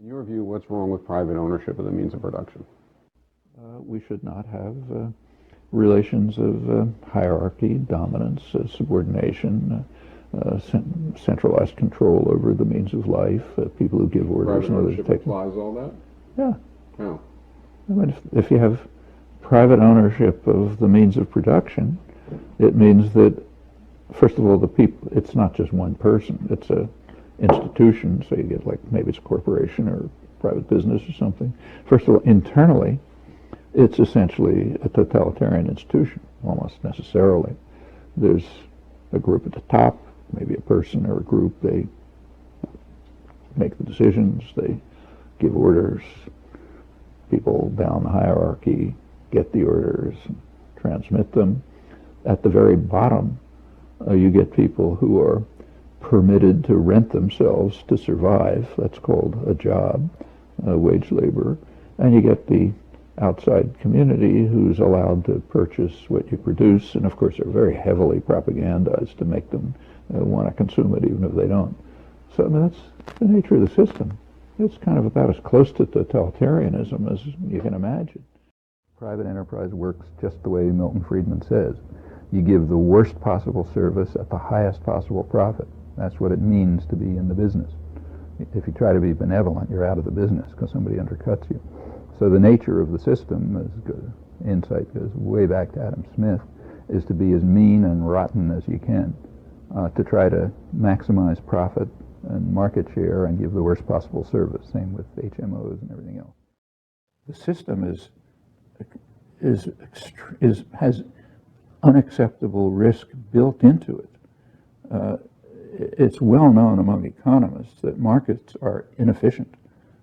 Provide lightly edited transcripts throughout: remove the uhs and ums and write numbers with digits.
In your view, what's wrong with private ownership of the means of production? We should not have relations of hierarchy, dominance, subordination, centralized control over the means of life, people who give orders. Private ownership applies all that? Yeah. How? I mean, if you have private ownership of the means of production, it means that, first of all, the people, it's not just one person, it's a institution, so you get like, maybe it's a corporation or private business or something. First of all, internally, it's essentially a totalitarian institution, almost necessarily. There's a group at the top, maybe a person or a group, they make the decisions, they give orders, people down the hierarchy get the orders, transmit them. At the very bottom, you get people who are permitted to rent themselves to survive. That's called a job, wage labor. And you get the outside community who's allowed to purchase what you produce, and of course they're very heavily propagandized to make them want to consume it even if they don't. So I mean, that's the nature of the system. It's kind of about as close to totalitarianism as you can imagine. Private enterprise works just the way Milton Friedman says. You give the worst possible service at the highest possible profit. That's what it means to be in the business. If you try to be benevolent, you're out of the business because somebody undercuts you. So the nature of the system, as good insight goes way back to Adam Smith, is to be as mean and rotten as you can, to try to maximize profit and market share and give the worst possible service. Same with HMOs and everything else. The system has unacceptable risk built into it. It's well known among economists that markets are inefficient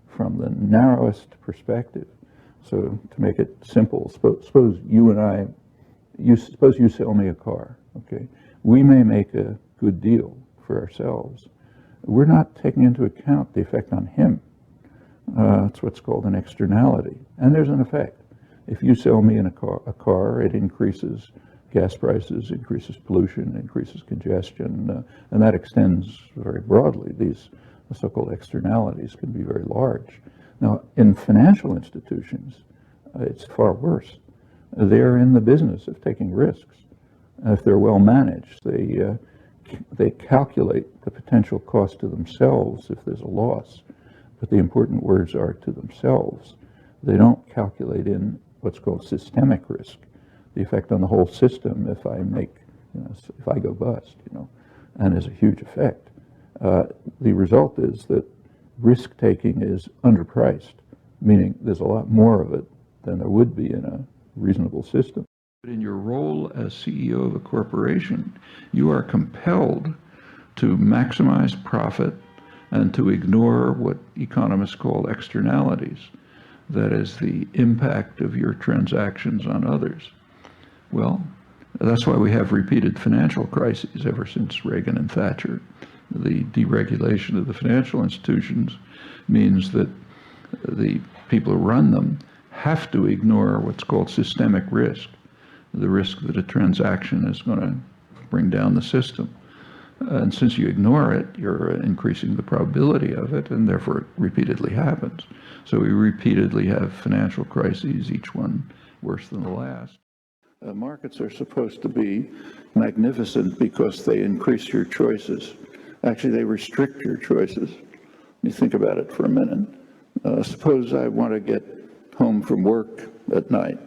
from the narrowest perspective. So to make it simple, suppose you and I, suppose you sell me a car, okay? We may make a good deal for ourselves. We're not taking into account the effect on him. It's what's called an externality. And there's an effect. If you sell me a car, it increases gas prices, increases pollution, increases congestion, and that extends very broadly. These so-called externalities can be very large. Now, in financial institutions, it's far worse. They're in the business of taking risks. If they're well managed, they calculate the potential cost to themselves if there's a loss. But the important words are to themselves. They don't calculate in what's called systemic risk, the effect on the whole system if I make, if I go bust, and there's a huge effect. The result is that risk-taking is underpriced, meaning there's a lot more of it than there would be in a reasonable system. But in your role as CEO of a corporation, you are compelled to maximize profit and to ignore what economists call externalities, that is, the impact of your transactions on others. Well, that's why we have repeated financial crises ever since Reagan and Thatcher. The deregulation of the financial institutions means that the people who run them have to ignore what's called systemic risk, the risk that a transaction is going to bring down the system. And since you ignore it, you're increasing the probability of it, and therefore it repeatedly happens. So we repeatedly have financial crises, each one worse than the last. Markets are supposed to be magnificent because they increase your choices. Actually, they restrict your choices. You think about it for a minute. Suppose I want to get home from work at night.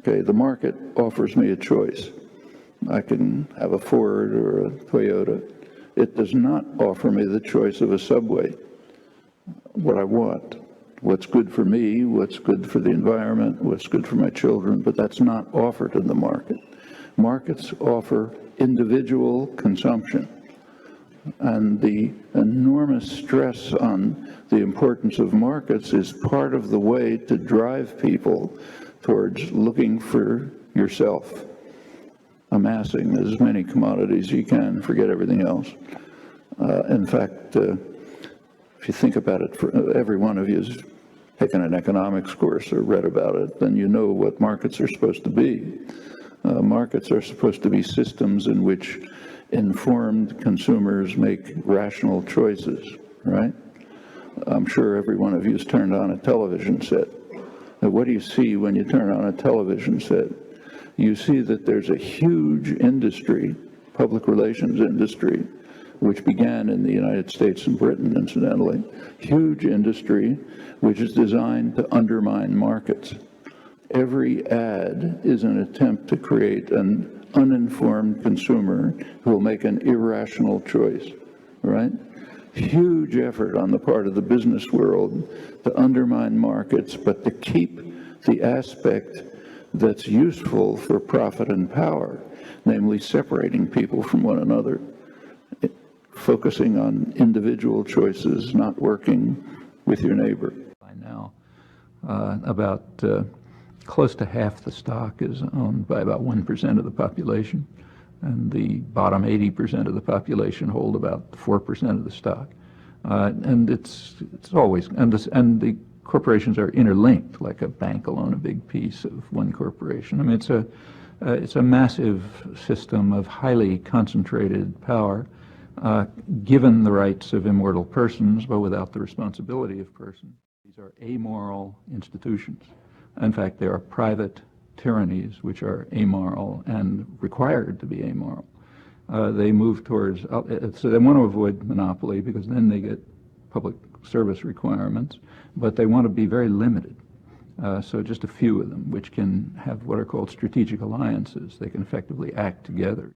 Okay, the market offers me a choice. I can have a Ford or a Toyota. It does not offer me the choice of a Subway. What I want, what's good for me, what's good for the environment, what's good for my children, but that's not offered in the market. Markets offer individual consumption. And the enormous stress on the importance of markets is part of the way to drive people towards looking for yourself, amassing as many commodities as you can, forget everything else. In fact, if you think about it, every one of you has taken an economics course or read about it, then you know what markets are supposed to be. Markets are supposed to be systems in which informed consumers make rational choices, right? I'm sure every one of you has turned on a television set. Now, what do you see when you turn on a television set? You see that there's a huge industry, public relations industry, which began in the United States and Britain, incidentally, huge industry which is designed to undermine markets. Every ad is an attempt to create an uninformed consumer who will make an irrational choice, right? Huge effort on the part of the business world to undermine markets, but to keep the aspect that's useful for profit and power, namely separating people from one another, focusing on individual choices, not working with your neighbor. By now, about close to half the stock is owned by about 1% of the population, and the bottom 80% of the population hold about 4% of the stock. And it's always, and the corporations are interlinked, like a bank will own a big piece of one corporation. I mean, it's a massive system of highly concentrated power, given the rights of immortal persons, but without the responsibility of persons. These are amoral institutions. In fact, they are private tyrannies which are amoral and required to be amoral. They move towards, so they want to avoid monopoly because then they get public service requirements, but they want to be very limited. So just a few of them, which can have what are called strategic alliances. They can effectively act together.